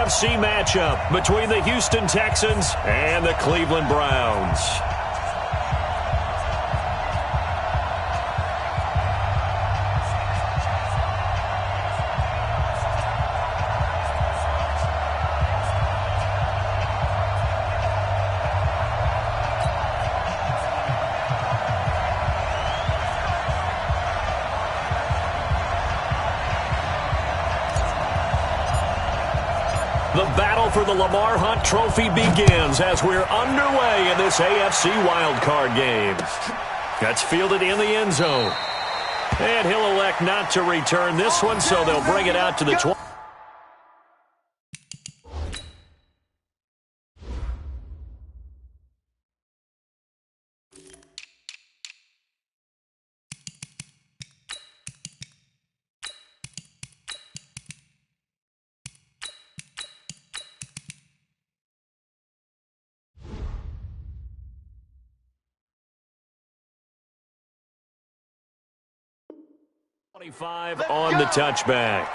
AFC matchup between the Houston Texans and the Cleveland Browns. The battle for the Lamar Hunt Trophy begins as we're underway in this AFC wildcard game. That's fielded in the end zone. And he'll elect not to return this one, so they'll bring it out to the 20. On the touchback.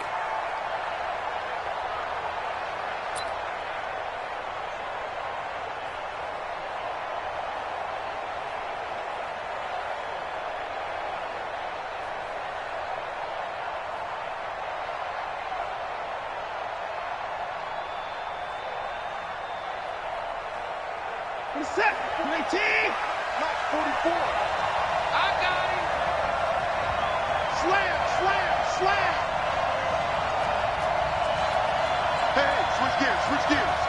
Set, 19, not 44. I got him. Slam, slam, slam. Hey, switch gears, switch gears.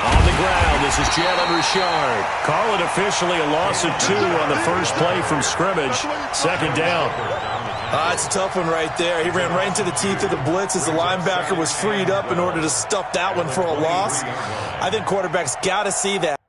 On the ground, this is Jalen Richard. Call it officially a loss of 2 on the first play from scrimmage. Second down. It's a tough one right there. He ran right into the teeth of the blitz as the linebacker was freed up in order to stuff that one for a loss. I think quarterbacks got to see that.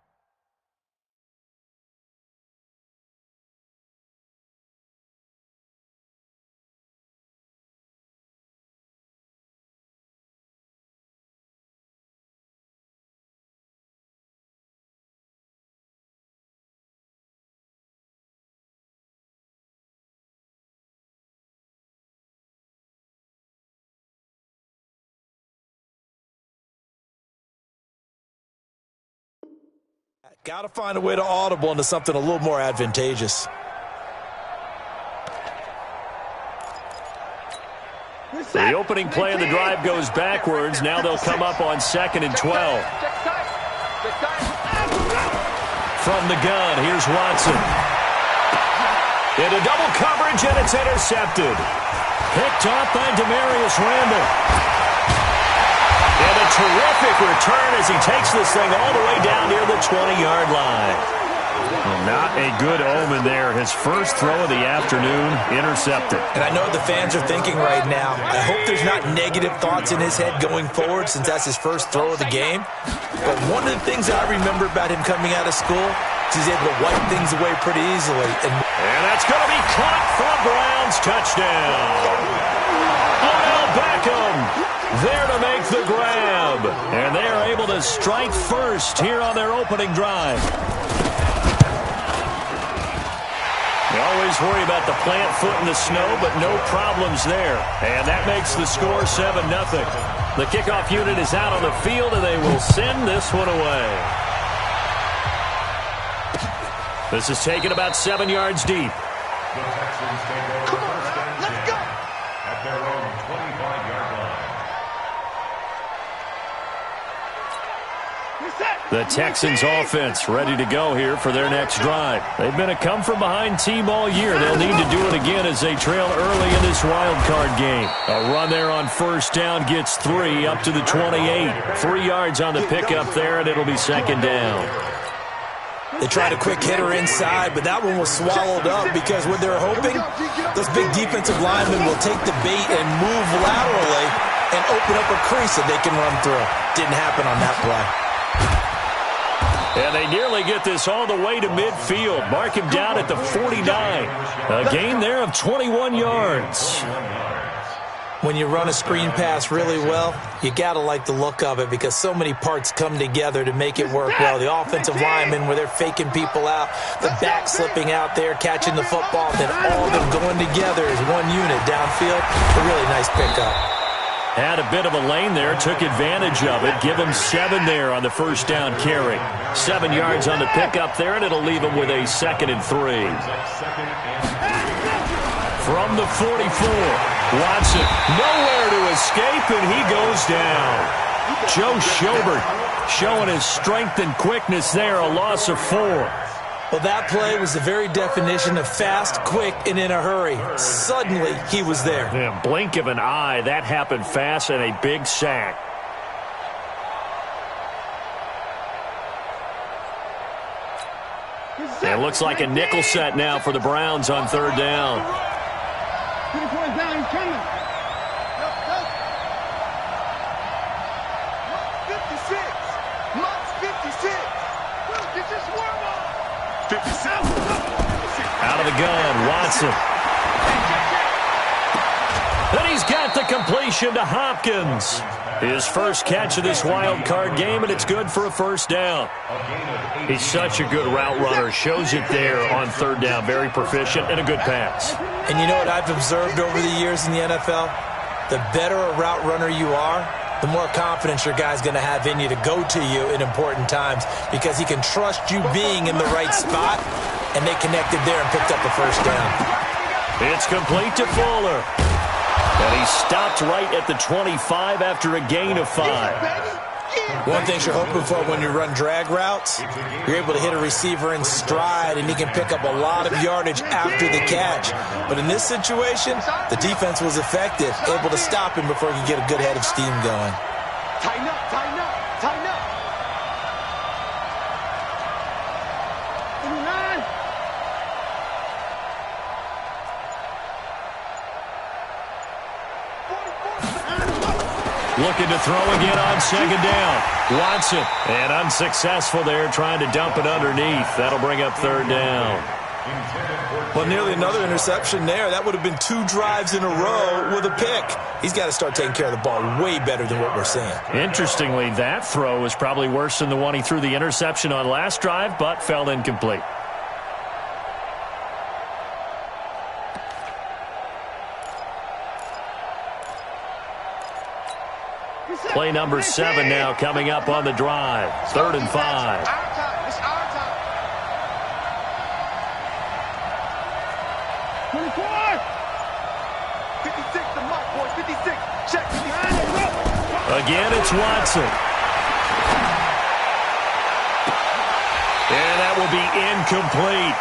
Got to find a way to audible into something a little more advantageous. The opening play of the drive goes backwards. Now they'll come up on 2nd and 12. From the gun, here's Watson. Into double coverage, and it's intercepted. Picked off by Demarius Randall. And a terrific return as he takes this thing all the way down near the 20-yard line. Well, not a good omen there. His first throw of the afternoon intercepted. And I know what the fans are thinking right now. I hope there's not negative thoughts in his head going forward since that's his first throw of the game. But one of the things I remember about him coming out of school is he's able to wipe things away pretty easily. And that's going to be caught for a Browns touchdown. Odell Beckham there to make the grab. And they are able to strike first here on their opening drive. They always worry about the plant foot in the snow, but no problems there. And that makes the score 7-0. The kickoff unit is out on the field, and they will send this one away. This is taken about 7 yards deep. Come on, let's go. At their own 25-yard line. The Texans offense ready to go here for their next drive. They've been a come-from-behind team all year. They'll need to do it again as they trail early in this wild card game. A run there on first down gets 3 up to the 28. 3 yards on the pickup there, and it'll be second down. They tried a quick hitter inside, but that one was swallowed up because what they're hoping, those big defensive linemen will take the bait and move laterally and open up a crease that they can run through. Didn't happen on that play. And they nearly get this all the way to midfield. Mark him down at the 49. A gain there of 21 yards. When you run a screen pass really well, you got to like the look of it because so many parts come together to make it work well. The offensive linemen, where they're faking people out, the back slipping out there, catching the football, then all of them going together as one unit downfield. A really nice pickup. Had a bit of a lane there, took advantage of it. Give him 7 there on the first down carry. 7 yards on the pickup there, and it'll leave him with a 2nd and 3. From the 44, Watson nowhere to escape, and he goes down. Joe Schobert showing his strength and quickness there, a loss of 4. Well, that play was the very definition of fast, quick, and in a hurry. Suddenly, he was there. Yeah, blink of an eye, that happened fast, and a big sack. It looks like a nickel set now for the Browns on 3rd down. 20 points down, he's coming. 56. Lux 56. Get your swerve on. 57. Out of the gun, Watson. Then he's got the completion to Hopkins. His first catch of this wild card game, and it's good for a 1st down. He's such a good route runner. Shows it there on 3rd down. Very proficient and a good pass. And you know what I've observed over the years in the NFL? The better a route runner you are, the more confidence your guy's going to have in you to go to you in important times because he can trust you being in the right spot, and they connected there and picked up a 1st down. It's complete to Fuller. And he stopped right at the 25 after a gain of 5. One thing you're hoping for when you run drag routes, you're able to hit a receiver in stride, and he can pick up a lot of yardage after the catch. But in this situation, the defense was effective, able to stop him before he could get a good head of steam going. Tighten up, tighten up, tighten up. 29. Looking to throw again on 2nd down. Watson, and unsuccessful there, trying to dump it underneath. That'll bring up 3rd down. Well, nearly another interception there. That would have been 2 drives in a row with a pick. He's got to start taking care of the ball way better than what we're seeing. Interestingly, that throw was probably worse than the one he threw the interception on last drive, but fell incomplete. Play number 7 now coming up on the drive. 3rd and 5. It's our time. It's our time. 24. 56, the mark, boys. 56. Check. 59. Again, it's Watson. And that will be incomplete.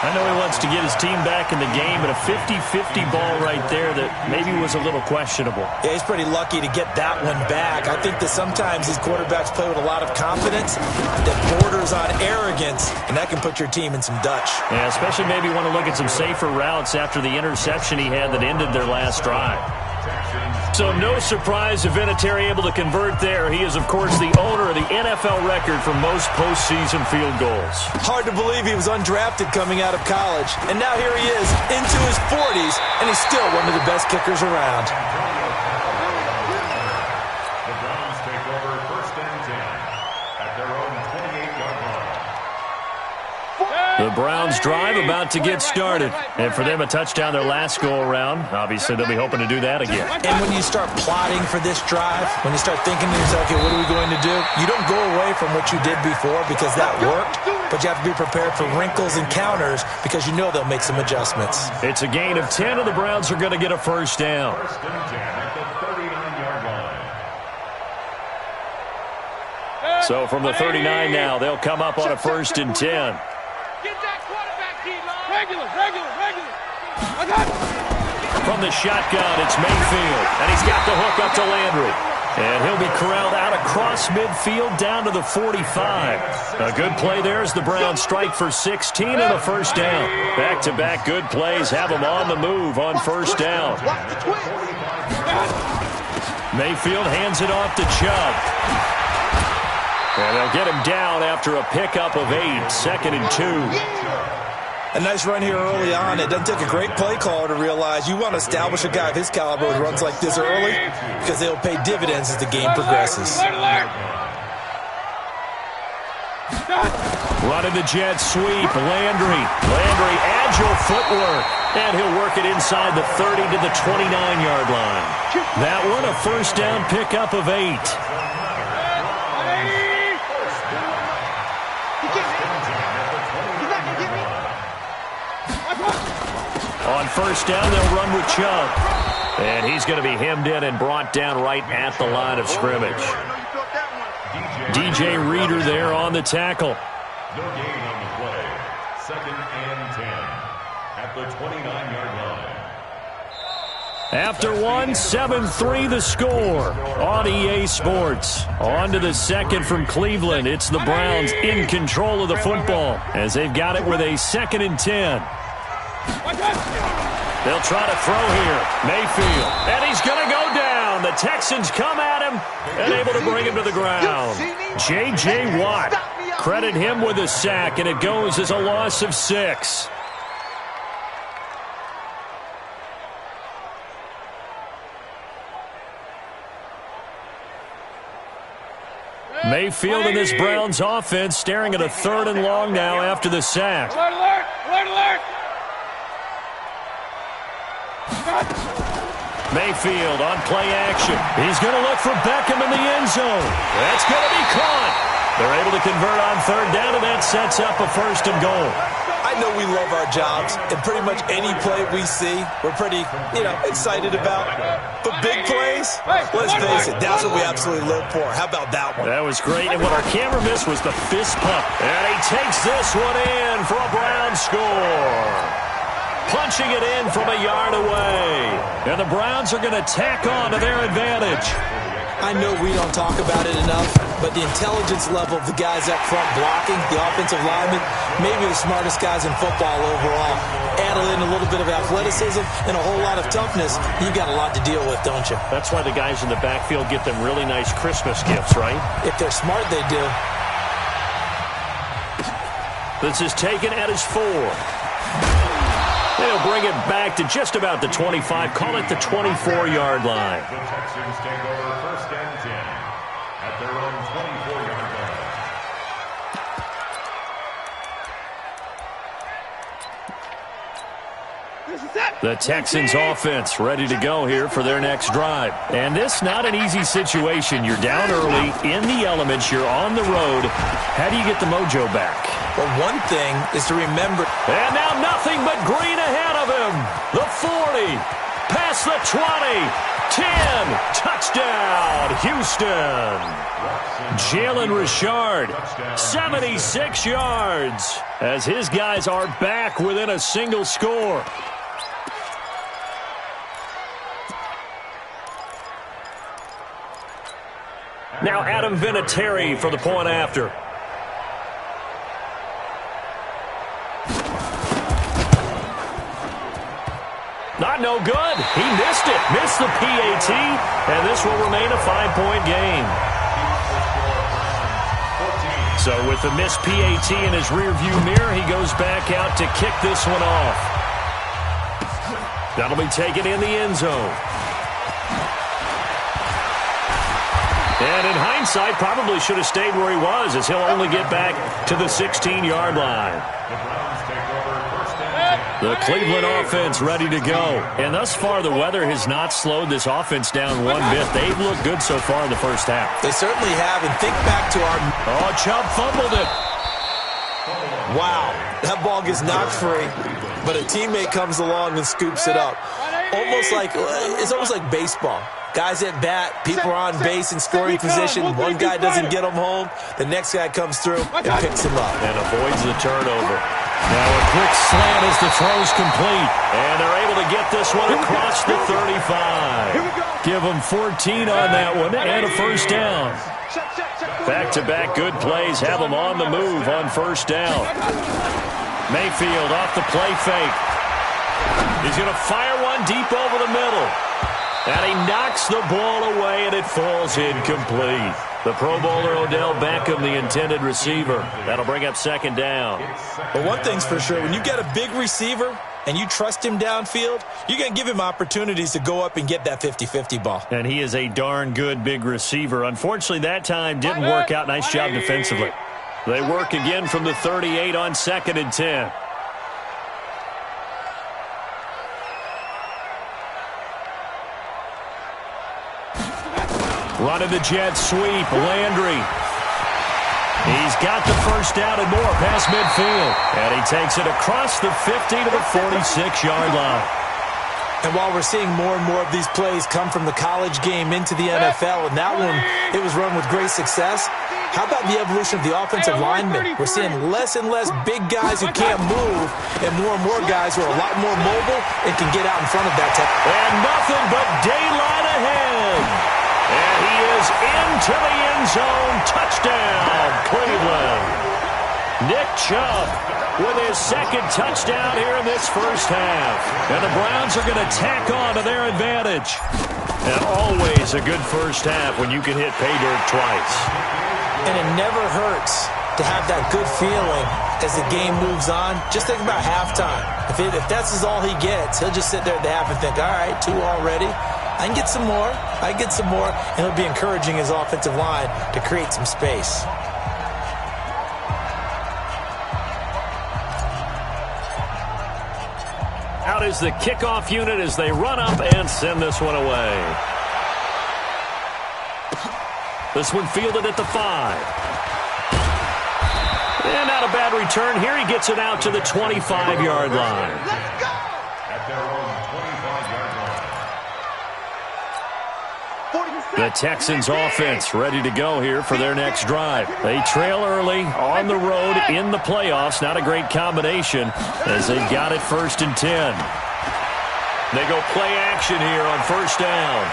I know he wants to get his team back in the game, but a 50-50 ball right there that maybe was a little questionable. Yeah, he's pretty lucky to get that one back. I think that sometimes these quarterbacks play with a lot of confidence that borders on arrogance, and that can put your team in some Dutch. Yeah, especially maybe want to look at some safer routes after the interception he had that ended their last drive. So no surprise if Vinatieri able to convert there. He is, of course, the owner of the NFL record for most postseason field goals. Hard to believe he was undrafted coming out of college. And now here he is into his 40s, and he's still one of the best kickers around. The Browns take over 1st and 10 at their own 28-yard line. The Browns drive about to get started. And for them, a touchdown their last go-around. Obviously, they'll be hoping to do that again. And when you start plotting for this drive, when you start thinking to yourself, okay, what are we going to do? You don't go away from what you did before because that worked, but you have to be prepared for wrinkles and counters because you know they'll make some adjustments. It's a gain of 10, and the Browns are going to get a 1st down. 1st and 10 at the 39-yard line. So from the 39 now, they'll come up on a 1st and 10. Get that quarterback, D-line. Regular. I got it. From the shotgun, it's Mayfield, and he's got the hook up to Landry. And he'll be corralled out across midfield down to the 45. A good play there as the Browns strike for 16 and a 1st down. Back-to-back good plays have them on the move on 1st down. Mayfield hands it off to Chubb. And they'll get him down after a pickup of 8, 2nd and 2. A nice run here early on. It doesn't take a great play caller to realize you want to establish a guy of his caliber who runs like this early because they'll pay dividends as the game progresses. Running the jet sweep, Landry, agile footwork, and he'll work it inside the 30 to the 29-yard line. That one a first down pickup of 8. On first down, they'll run with Chubb. And he's going to be hemmed in and brought down right at the line of scrimmage. DJ Reader there on the tackle. No gain on the play. 2nd and 10 at the 29-yard line. After one, 7-3 the score on EA Sports. On to the second from Cleveland. It's the Browns in control of the football as they've got it with a 2nd and 10. They'll try to throw here. Mayfield. And he's going to go down. The Texans come at him and able to bring him to the ground. J.J. Watt. Credit him with a sack, and it goes as a loss of 6. Mayfield and this Browns offense staring at a 3rd and long now after the sack. Alert, alert, alert, alert. Mayfield on play action. He's going to look for Beckham in the end zone. That's going to be caught. They're able to convert on 3rd down, and that sets up a 1st and goal. I know we love our jobs, and pretty much any play we see, we're pretty, excited about. But big plays, let's face it, that's what we absolutely live for. How about that one? That was great, and what our camera missed was the fist pump. And he takes this one in for a Browns score. Punching it in from a yard away. And the Browns are going to tack on to their advantage. I know we don't talk about it enough, but the intelligence level of the guys up front blocking, the offensive linemen, maybe the smartest guys in football overall. Add in a little bit of athleticism and a whole lot of toughness, you've got a lot to deal with, don't you? That's why the guys in the backfield get them really nice Christmas gifts, right? If they're smart, they do. This is taken at his 4. They'll bring it back to just about the 25. Call it the 24-yard line. The Texans take over 1st and 10 at their own 24-yard line. The Texans offense ready to go here for their next drive. And this not an easy situation. You're down early, in the elements, you're on the road. How do you get the mojo back? Well, one thing is to remember. And now nothing but green ahead of him. The 40, past the 20, 10, touchdown, Houston. Jalen Richard, 76 yards, as his guys are back within a single score. Now Adam Vinatieri for the point after. Not no good. He missed it. Missed the PAT, and this will remain a 5-point game. So with the missed PAT in his rearview mirror, he goes back out to kick this one off. That'll be taken in the end zone. And in hindsight, probably should have stayed where he was, as he'll only get back to the 16-yard line. The Cleveland offense ready to go. And thus far, the weather has not slowed this offense down one bit. They've looked good so far in the first half. They certainly have. And think back to our... Oh, Chubb fumbled it. Wow. That ball gets knocked free, but a teammate comes along and scoops it up. It's almost like baseball. Guys at bat, people are on base in scoring position. One guy doesn't get them home. The next guy comes through and picks him up. And avoids the turnover. Now a quick slant as the throw's complete. And they're able to get this one across the 35. Give them 14 on that one and a first down. Back-to-back good plays have them on the move on first down. Mayfield off the play fake. He's going to fire one deep over the middle. And he knocks the ball away, and it falls incomplete. The Pro Bowler Odell Beckham, the intended receiver. That'll bring up second down. But one thing's for sure, when you get a big receiver and you trust him downfield, you're going to give him opportunities to go up and get that 50-50 ball. And he is a darn good big receiver. Unfortunately, that time didn't work out. Nice job defensively. They work again from the 38 on 2nd and 10. Running the jet sweep, Landry. He's got the first down and more past midfield. And he takes it across the 50 to the 46-yard line. And while we're seeing more and more of these plays come from the college game into the NFL, and that one, it was run with great success, how about the evolution of the offensive linemen? We're seeing less and less big guys who can't move and more guys who are a lot more mobile and can get out in front of that. And nothing but daylight ahead. And he is into the end zone. Touchdown, Cleveland. Nick Chubb with his second touchdown here in this first half. And the Browns are going to tack on to their advantage. And always a good first half when you can hit pay dirt twice. And it never hurts to have that good feeling as the game moves on. Just think about halftime. If that's all he gets, he'll just sit there at the half and think, all right, 2 already. I can get some more. I can get some more. And he'll be encouraging his offensive line to create some space. Out is the kickoff unit as they run up and send this one away. This one fielded at the 5. And not a bad return here. He gets it out to the 25-yard line. Let's go! At their own 25-yard line. The Texans offense ready to go here for their next drive. They trail early on the road in the playoffs. Not a great combination as they've got it 1st and 10. They go play action here on 1st down.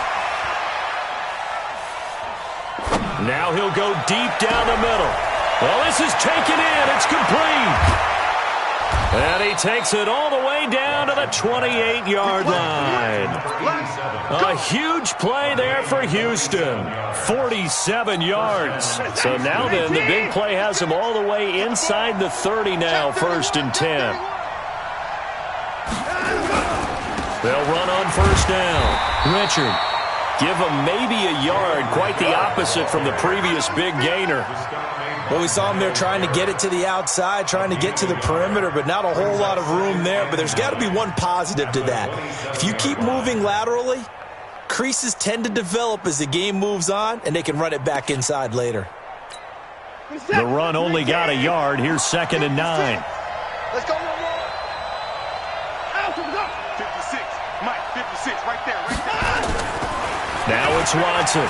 Now he'll go deep down the middle. Well, this is taken in. It's complete. And he takes it all the way down to the 28-yard line. A huge play there for Houston. 47 yards. So now then, the big play has him all the way inside the 30 now, 1st and 10. They'll run on 1st down. Richard, give him maybe a yard. Quite the opposite from the previous big gainer. Well, we saw him there trying to get it to the outside, trying to get to the perimeter, but not a whole lot of room there. But there's got to be one positive to that. If you keep moving laterally, creases tend to develop as the game moves on, and they can run it back inside later. The run only got a yard. Here's 2nd and 9. Let's go, one more. Out, 56. Mike, 56, right there. Now it's Watson.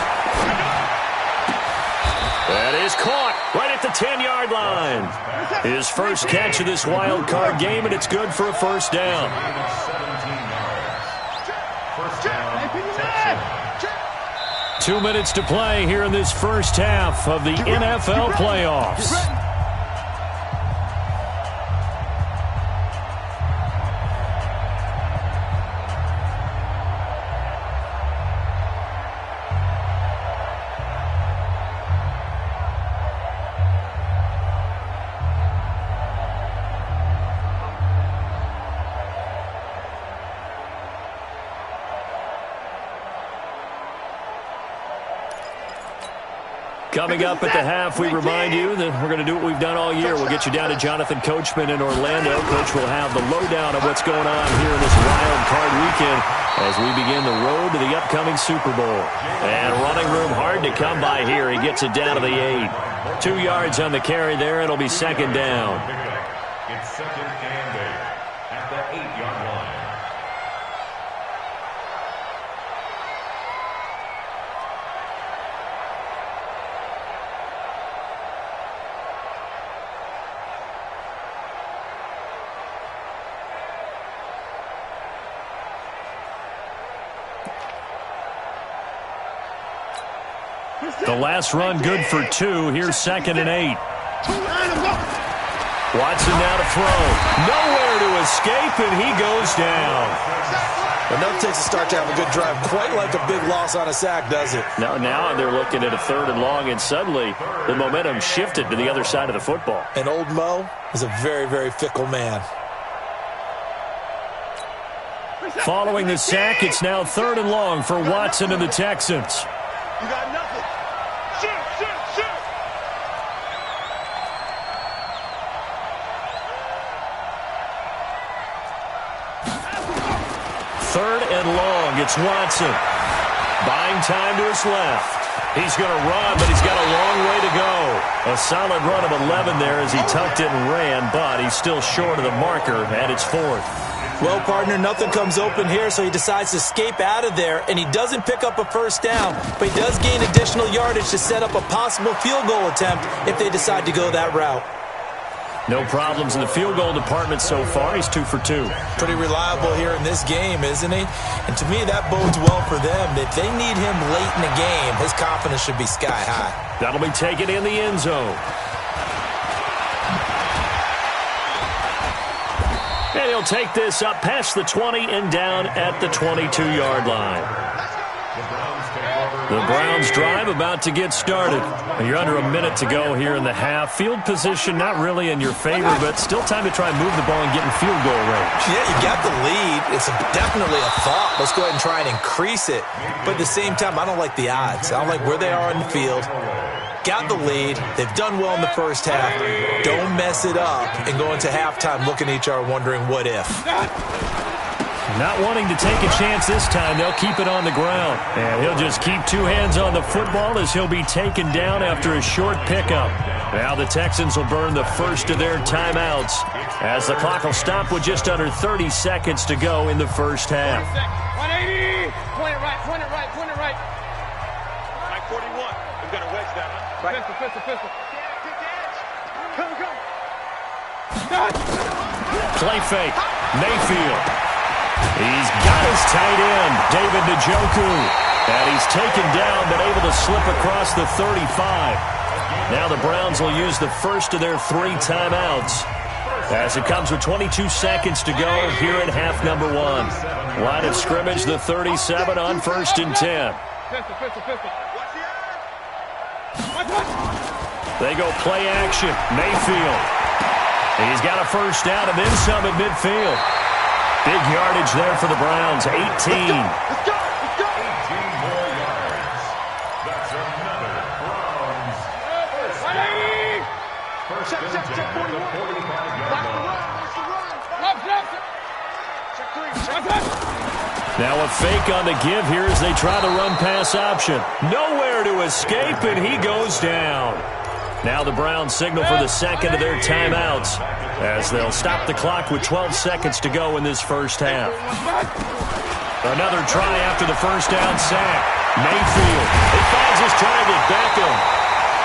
That is caught right at the 10-yard line. His first catch of this wild card game, and it's good for a 1st down. 2 minutes to play here in this first half of the NFL playoffs. Coming up at the half, we remind you that we're going to do what we've done all year. We'll get you down to Jonathan Coachman in Orlando. Coach will have the lowdown of what's going on here in this wild card weekend as we begin the road to the upcoming Super Bowl. And running room hard to come by here. He gets it down to the 8. 2 yards on the carry there. It'll be 2nd down. It's 2nd and 8 at the 8-yard line. The last run good for 2. Here's 2nd and 8. Watson now to throw. Nowhere to escape, and he goes down. Enough takes a start to have a good drive. Quite like a big loss on a sack, does it? Now they're looking at a 3rd and long, and suddenly the momentum shifted to the other side of the football. And old Mo is a very, very fickle man. Following the sack, it's now 3rd and long for Watson and the Texans. You got nothing. Shoot. 3rd and long, it's Watson. Buying time to his left. He's going to run, but he's got a long way to go. A solid run of 11 there as he tucked it and ran, but he's still short of the marker, and it's 4th. Well, partner, nothing comes open here, so he decides to escape out of there, and he doesn't pick up a 1st down, but he does gain additional yardage to set up a possible field goal attempt if they decide to go that route. No problems in the field goal department so far. He's 2 for 2. Pretty reliable here in this game, isn't he? And to me, that bodes well for them. If they need him late in the game, his confidence should be sky high. That'll be taken in the end zone. And he'll take this up past the 20 and down at the 22-yard line. The Browns drive about to get started. You're under a minute to go here in the half. Field position not really in your favor, but still time to try and move the ball and get in field goal range. Yeah, you got the lead. It's definitely a thought. Let's go ahead and try and increase it. But at the same time, I don't like the odds. I don't like where they are in the field. Got the lead. They've done well in the first half. Don't mess it up and go into halftime looking at each other wondering what if. Not wanting to take a chance this time, they'll keep it on the ground. And he'll just keep 2 hands on the football as he'll be taken down after a short pickup. Now the Texans will burn the first of their timeouts as the clock will stop with just under 30 seconds to go in the first half. 180. Point it right. Like 41. We're going to wedge that, huh? Right. Pistol. Come. Play fake. Mayfield. He's got his tight end, David Njoku. And he's taken down, but able to slip across the 35. Now the Browns will use the first of their 3 timeouts as it comes with 22 seconds to go here in half number 1. Line of scrimmage, the 37 on 1st and 10. They go play action. Mayfield. He's got a 1st down and then some at midfield. Big yardage there for the Browns, 18. Let's go. 18 more yards. That's another Browns. First and 10 at the 45-yard line. Now a fake on the give here as they try to run pass option. Nowhere to escape, and he goes down. Now the Browns signal for the second of their timeouts as they'll stop the clock with 12 seconds to go in this first half. Another try after the 1st down sack. Mayfield. He finds his target, Beckham.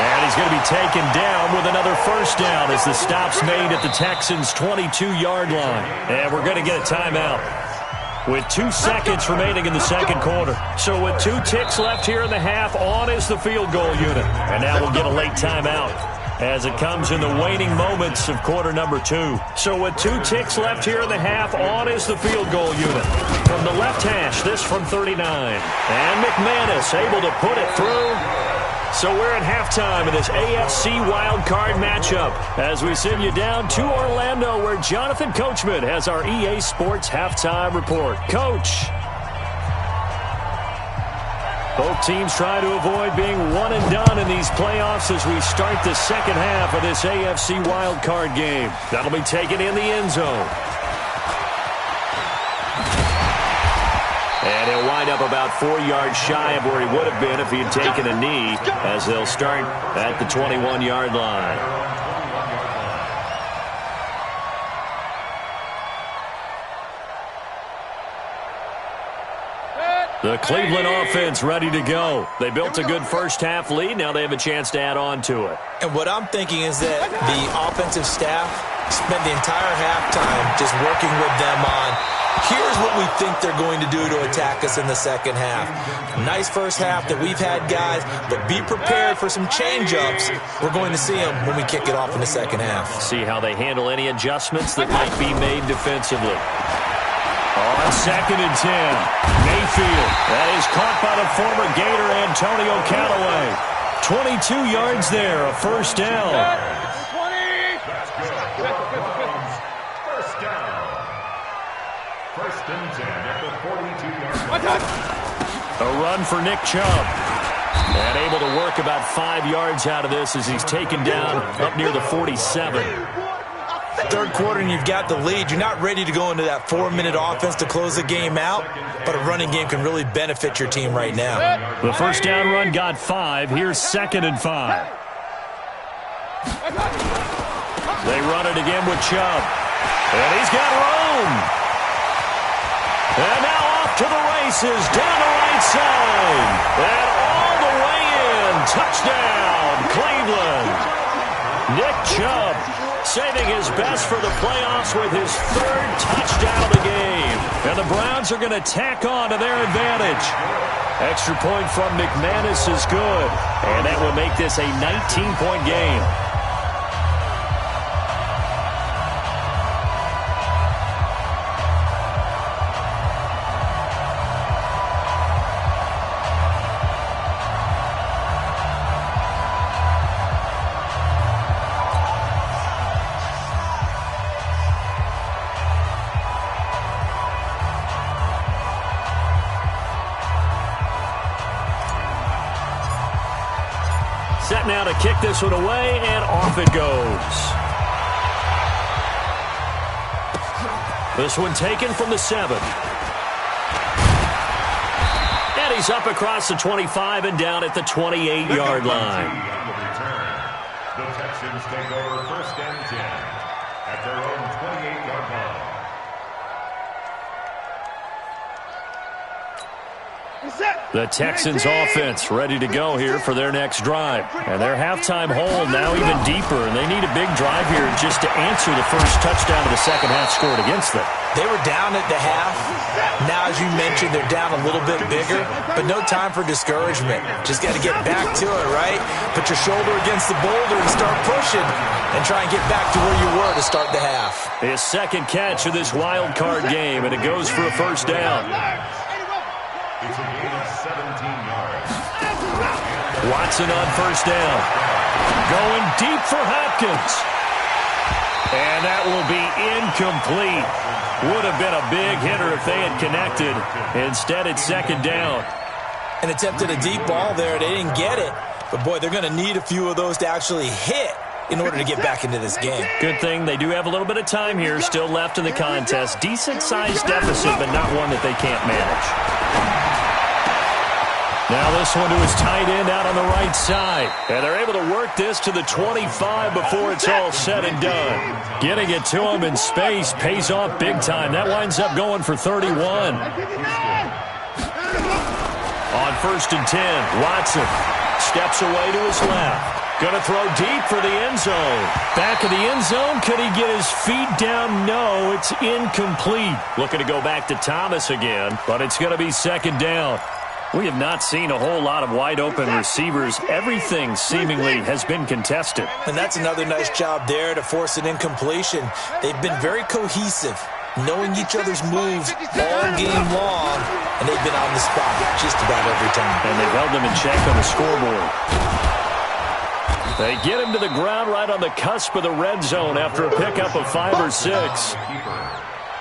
And he's going to be taken down with another 1st down as the stop's made at the Texans' 22-yard line. And we're going to get a timeout with 2 seconds remaining in the second quarter. So with 2 ticks left here in the half, on is the field goal unit. And now we'll get a late timeout as it comes in the waning moments of quarter number 2. So with 2 ticks left here in the half, on is the field goal unit. From the left hash, this from 39. And McManus able to put it through. So we're at halftime in this AFC wildcard matchup as we send you down to Orlando where Jonathan Coachman has our EA Sports halftime report. Coach. Both teams try to avoid being one and done in these playoffs as we start the second half of this AFC wildcard game. That'll be taken in the end zone. And he'll wind up about 4 yards shy of where he would have been if he had taken a knee as they'll start at the 21-yard line. The Cleveland offense ready to go. They built a good first half lead. Now they have a chance to add on to it. And what I'm thinking is that the offensive staff spent the entire halftime just working with them on, here's what we think they're going to do to attack us in the second half. Nice first half that we've had, guys, but be prepared for some change-ups. We're going to see them when we kick it off in the second half. See how they handle any adjustments that might be made defensively. On 2nd and 10, Mayfield. That is caught by the former Gator Antonio Callaway. 22 yards there, a first down. First down. First and 10 at the 42-yard line. A run for Nick Chubb. And able to work about 5 yards out of this as he's taken down up near the 47. Third quarter and you've got the lead. You're not ready to go into that 4-minute offense to close the game out, but a running game can really benefit your team right now. The first down run got 5. Here's 2nd and 5. They run it again with Chubb. And he's got room. And now off to the races, down the right side. And all the way in. Touchdown, Cleveland. Nick Chubb saving his best for the playoffs with his 3rd touchdown of the game. And the Browns are going to tack on to their advantage. Extra point from McManus is good. And that will make this a 19-point game. Set now to kick this one away, and off it goes. This one taken from the 7. And he's up across the 25 and down at the 28-yard line. The Texans take over 1st and 10 at their own 28-yard line. The Texans offense ready to go here for their next drive. And their halftime hole now even deeper, and they need a big drive here just to answer the first touchdown of the second half scored against them. They were down at the half. Now, as you mentioned, they're down a little bit bigger, but no time for discouragement. Just got to get back to it, right? Put your shoulder against the boulder and start pushing and try and get back to where you were to start the half. His 2nd catch of this wild card game, and it goes for a first down. It's a gain of 17 yards. Watson on first down. Going deep for Hopkins. And that will be incomplete. Would have been a big hitter if they had connected. Instead, it's 2nd down. And attempted a deep ball there. They didn't get it. But, boy, they're going to need a few of those to actually hit in order to get back into this game. Good thing they do have a little bit of time here still left in the contest. Decent-sized deficit, but not one that they can't manage. Now this one to his tight end out on the right side. And they're able to work this to the 25 before it's all said and done. Getting it to him in space pays off big time. That winds up going for 31. On 1st and 10, Watson steps away to his left. Going to throw deep for the end zone. Back of the end zone. Could he get his feet down? No, it's incomplete. Looking to go back to Thomas again, but it's going to be 2nd down. We have not seen a whole lot of wide-open receivers. Everything seemingly has been contested. And that's another nice job there to force an incompletion. They've been very cohesive, knowing each other's moves all game long, and they've been on the spot just about every time. And they've held them in check on the scoreboard. They get him to the ground right on the cusp of the red zone after a pickup of 5 or 6.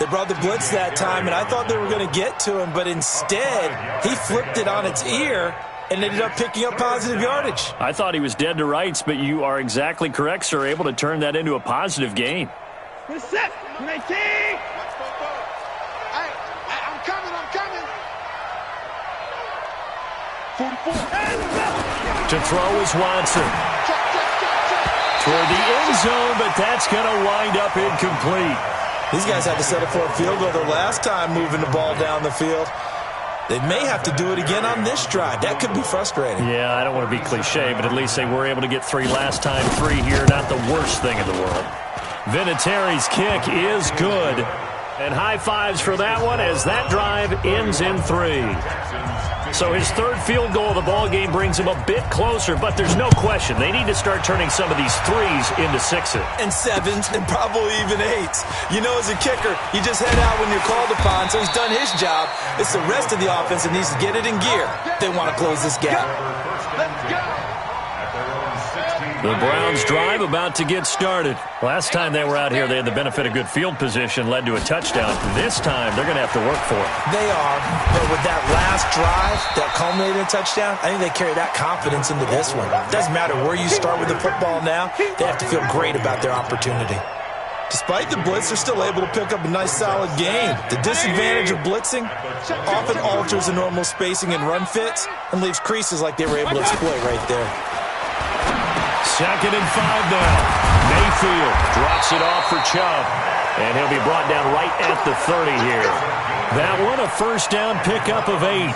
They brought the blitz that time, and I thought they were going to get to him, but instead, he flipped it on its ear and ended up picking up positive yardage. I thought he was dead to rights, but you are exactly correct, sir, able to turn that into a positive gain. I'm coming. 44. To throw is Watson. Toward the end zone, but that's going to wind up incomplete. These guys had to settle for a field goal their last time moving the ball down the field. They may have to do it again on this drive. That could be frustrating. Yeah, I don't want to be cliche, but at least they were able to get 3 last time. 3 here, not the worst thing in the world. Vinatieri's kick is good. And high fives for that one as that drive ends in 3. So his third field goal of the ball game brings him a bit closer, but there's no question they need to start turning some of these threes into sixes. And sevens, and probably even eights. You know, as a kicker, you just head out when you're called upon, so he's done his job. It's the rest of the offense that needs to get it in gear if they want to close this gap. The Browns drive about to get started. Last time they were out here, they had the benefit of good field position, led to a touchdown. This time, they're going to have to work for it. They are, but with that last drive that culminated in a touchdown, I think they carry that confidence into this one. It doesn't matter where you start with the football now, they have to feel great about their opportunity. Despite the blitz, they're still able to pick up a nice, solid gain. The disadvantage of blitzing often alters the normal spacing and run fits and leaves creases like they were able to exploit right there. 2nd and 5 now. Mayfield drops it off for Chubb, and he'll be brought down right at the 30 here. That one a first down pickup of 8.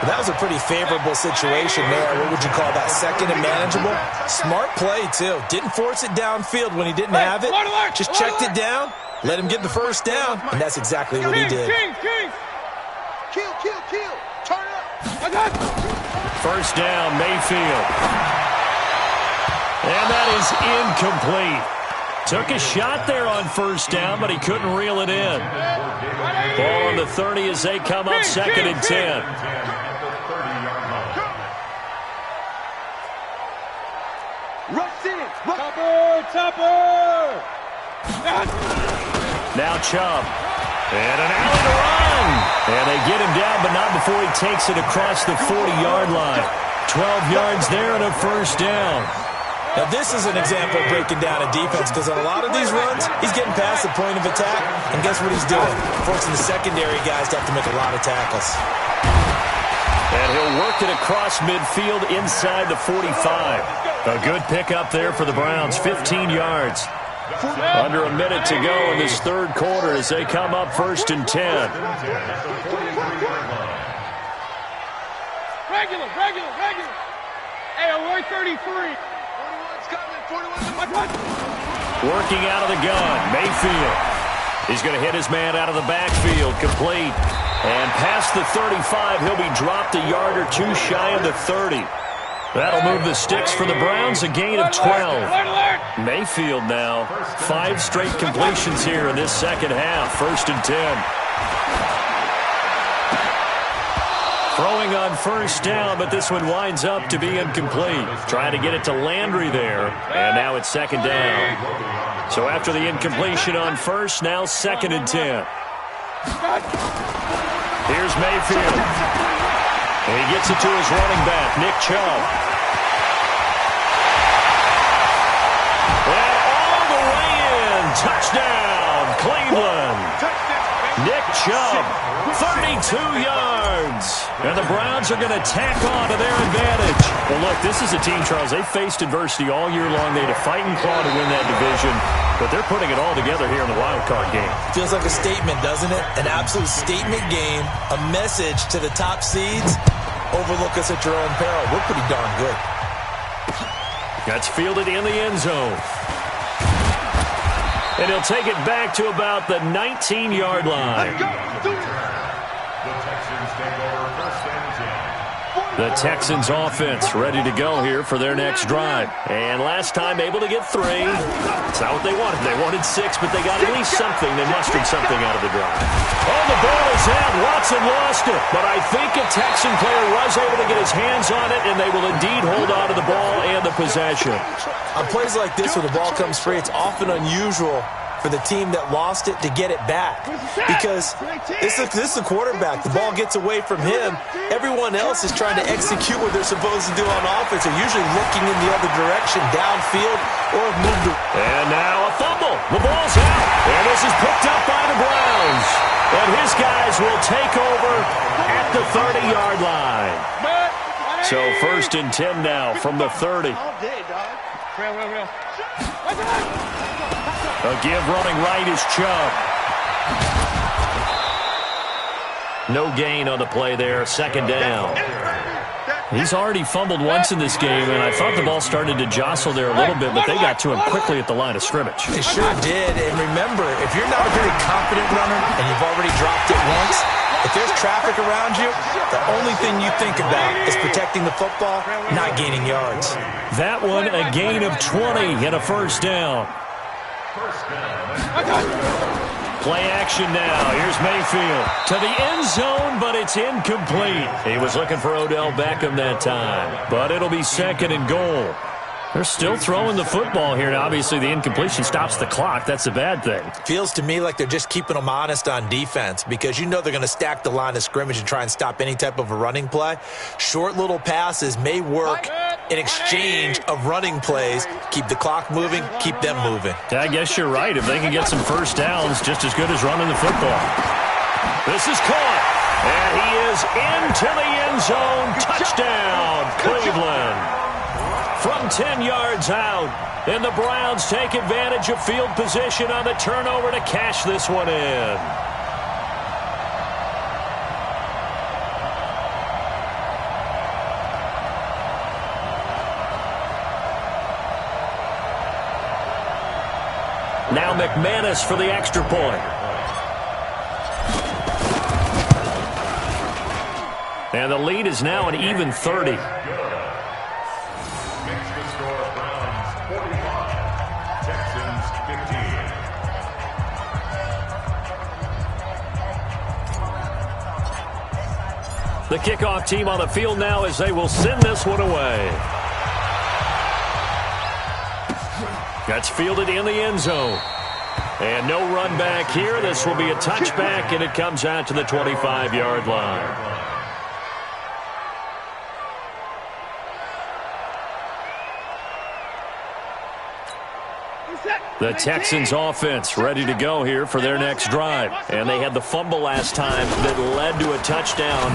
That was a pretty favorable situation there. What would you call that? Second and manageable? Smart play, too. Didn't force it downfield when he didn't have it. Just checked it down, let him get the first down, and that's exactly what he did. Kill. Turn it up. First down, Mayfield. And that is incomplete. Took a shot there on first down, but he couldn't reel it in. Ball on the 30 as they come up 2nd and 10. Rush in. Topper. Now Chubb. And an alley to run. And they get him down, but not before he takes it across the 40-yard line. 12 yards there and a first down. Now, this is an example of breaking down a defense because on a lot of these runs, he's getting past the point of attack, and guess what he's doing? Forcing the secondary guys to have to make a lot of tackles. And he'll work it across midfield inside the 45. A good pickup there for the Browns, 15 yards. Under a minute to go in this third quarter as they come up 1st and 10. Regular. Hey, we're 33. Working out of the gun, Mayfield. He's going to hit his man out of the backfield, complete. And past the 35, he'll be dropped a yard or two shy of the 30. That'll move the sticks for the Browns, a gain of 12. Mayfield now, 5 straight completions here in this second half, 1st and 10. Throwing on first down, but this one winds up to be incomplete. Trying to get it to Landry there, and now it's 2nd down. So after the incompletion on first, now 2nd and 10. Here's Mayfield. And he gets it to his running back, Nick Chubb. And all the way in. Touchdown, Cleveland. Nick Chubb, 32 yards. And the Browns are going to tack on to their advantage. Well, look, this is a team, Charles, they faced adversity all year long. They had to fight and claw to win that division, but they're putting it all together here in the wild card game. Feels like a statement, doesn't it? An absolute statement game, a message to the top seeds. Overlook us at your own peril. We're pretty darn good. That's fielded in the end zone. And he'll take it back to about the 19-yard line. The Texans offense ready to go here for their next drive. And last time able to get 3. It's not what they wanted. They wanted 6, but they got at least something. They mustered something out of the drive. Oh, the ball is out. Watson lost it. But I think a Texan player was able to get his hands on it, and they will indeed hold on to the ball and the possession. On plays like this where the ball comes free, it's often unusual for the team that lost it to get it back. Because this is the quarterback. The ball gets away from him. Everyone else is trying to execute what they're supposed to do on offense. They're usually looking in the other direction, downfield, or have moved. And now a fumble. The ball's out. And this is picked up by the Browns. And his guys will take over at the 30-yard line. So 1st and 10 now from the 30. Real. A give running right is Chubb. No gain on the play there, 2nd down. He's already fumbled once in this game, and I thought the ball started to jostle there a little bit, but they got to him quickly at the line of scrimmage. They sure did, and remember, if you're not a very confident runner and you've already dropped it once, If there's traffic around you, the only thing you think about is protecting the football, not gaining yards. That one, a gain of 20 and a first down. Play action now. Here's Mayfield to the end zone, but it's incomplete. He was looking for Odell Beckham that time, but it'll be second and goal. They're still throwing the football here. Now, obviously, the incompletion stops the clock. That's a bad thing. Feels to me like they're just keeping them honest on defense because you know they're going to stack the line of scrimmage and try and stop any type of a running play. Short little passes may work in exchange of running plays. Keep the clock moving, keep them moving. I guess you're right. If they can get some first downs, just as good as running the football. This is caught, and he is into the end zone. Touchdown, Cleveland. From 10 yards out, and the Browns take advantage of field position on the turnover to cash this one in. Now McManus for the extra point. And the lead is now an even 30. The kickoff team on the field now as they will send this one away. That's fielded in the end zone. And no run back here. This will be a touchback, and it comes out to the 25-yard line. The Texans offense ready to go here for their next drive. And they had the fumble last time that led to a touchdown.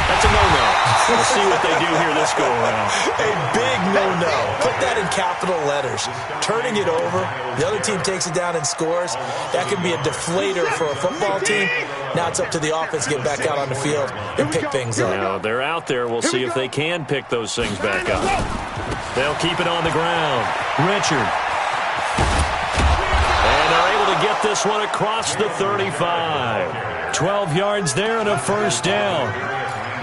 That's a no-no. We'll see what they do here this go-around. A big no-no. Put that in capital letters. Turning it over, the other team takes it down and scores. That could be a deflator for a football team. Now it's up to the offense to get back out on the field and pick things up. Now they're out there. We'll see if they can pick those things back up. They'll keep it on the ground. Richard. And they're able to get this one across the 35. 12 yards there and a first down.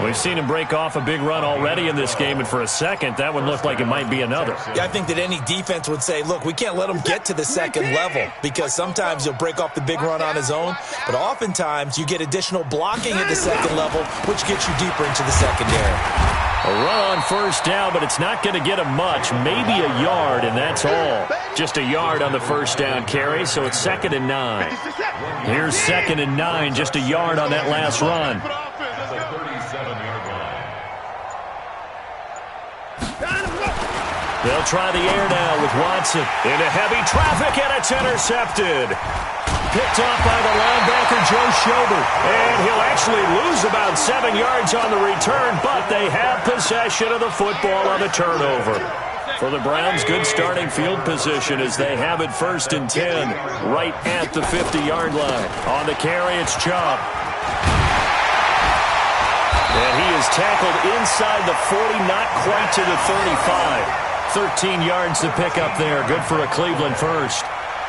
We've seen him break off a big run already in this game, and for a second, that would look like it might be another. Yeah, I think that any defense would say, look, we can't let him get to the second level because sometimes he'll break off the big run on his own, but oftentimes you get additional blocking at the second level, which gets you deeper into the secondary. A run on first down, but it's not going to get him much. Maybe a yard, and that's all. Just a yard on the first down carry, so it's 2nd and 9. Here's 2nd and 9, just a yard on that last run. They'll try the air now with Watson. Into heavy traffic, and it's intercepted. Picked off by the linebacker, Joe Schobert. And he'll actually lose about 7 yards on the return, but they have possession of the football on the turnover. For the Browns, good starting field position as they have it 1st and 10, right at the 50-yard line. On the carry, it's Chubb. And he is tackled inside the 40, not quite to the 35. 13 yards to pick up there. Good for a Cleveland first.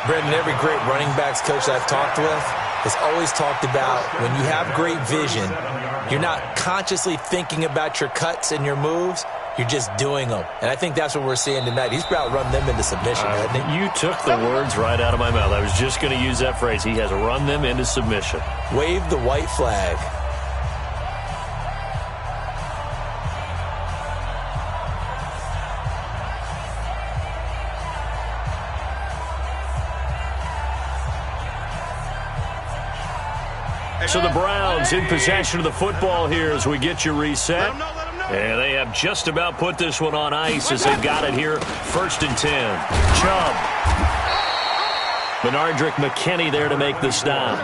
Brendan, every great running backs coach I've talked with has always talked about when you have great vision, you're not consciously thinking about your cuts and your moves. You're just doing them. And I think that's what we're seeing tonight. He's about to run them into submission, hasn't he? You took the words right out of my mouth. I was just going to use that phrase. He has run them into submission. Wave the white flag. So the Browns in possession of the football here as we get you reset. And they have just about put this one on ice as they've got it here. 1st and 10. Chubb. Benardrick McKinney there to make the stop.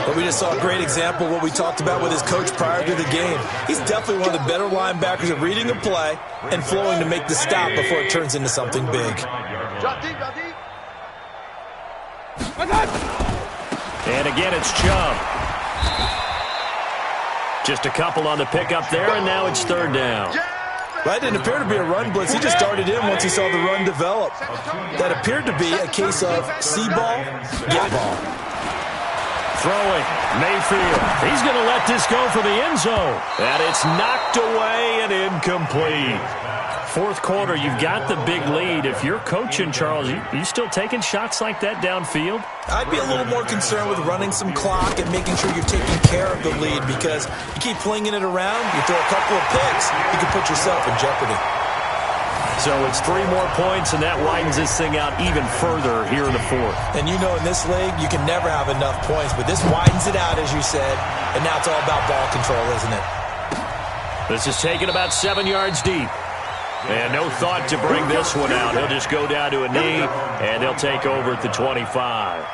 But we just saw a great example of what we talked about with his coach prior to the game. He's definitely one of the better linebackers at reading a play and flowing to make the stop before it turns into something big. And again, it's Chubb. Just a couple on the pickup there, and now it's 3rd down. That didn't appear to be a run blitz. He just darted in once he saw the run develop. That appeared to be a case of see ball, get ball. Throwing, Mayfield. He's going to let this go for the end zone. And it's knocked away and incomplete. Fourth quarter, you've got the big lead. If you're coaching, Charles, you still taking shots like that downfield? I'd be a little more concerned with running some clock and making sure you're taking care of the lead, because you keep flinging it around, you throw a couple of picks, you can put yourself in jeopardy. So it's 3 more points, and that widens this thing out even further here in the fourth. And you know in this league, you can never have enough points, but this widens it out, as you said, and now it's all about ball control, isn't it? This is taken about 7 yards deep. And no thought to bring this one out. He'll just go down to a knee, and they'll take over at the 25.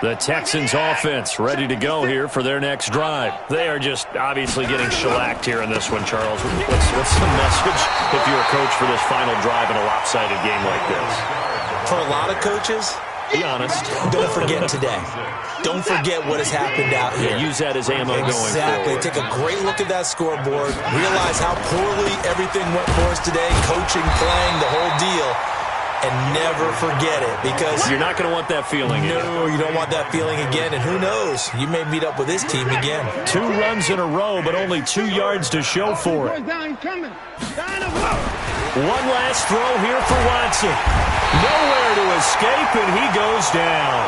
The Texans offense ready to go here for their next drive. They are just obviously getting shellacked here in this one, Charles. What's the message if you're a coach for this final drive in a lopsided game like this? For a lot of coaches, be honest, don't forget today. Don't forget what has happened out here. Yeah, use that as ammo going forward. Exactly. Take a great look at that scoreboard. Realize how poorly everything went for us today. Coaching, playing, the whole deal. And never forget it, because you're not going to want that feeling again. No, you don't want that feeling again. And who knows? You may meet up with this team again. 2 runs in a row, but only 2 yards to show for it. One last throw here for Watson. Nowhere to escape, and he goes down.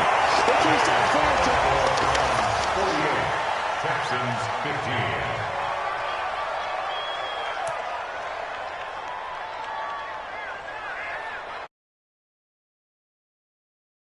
Texans 15.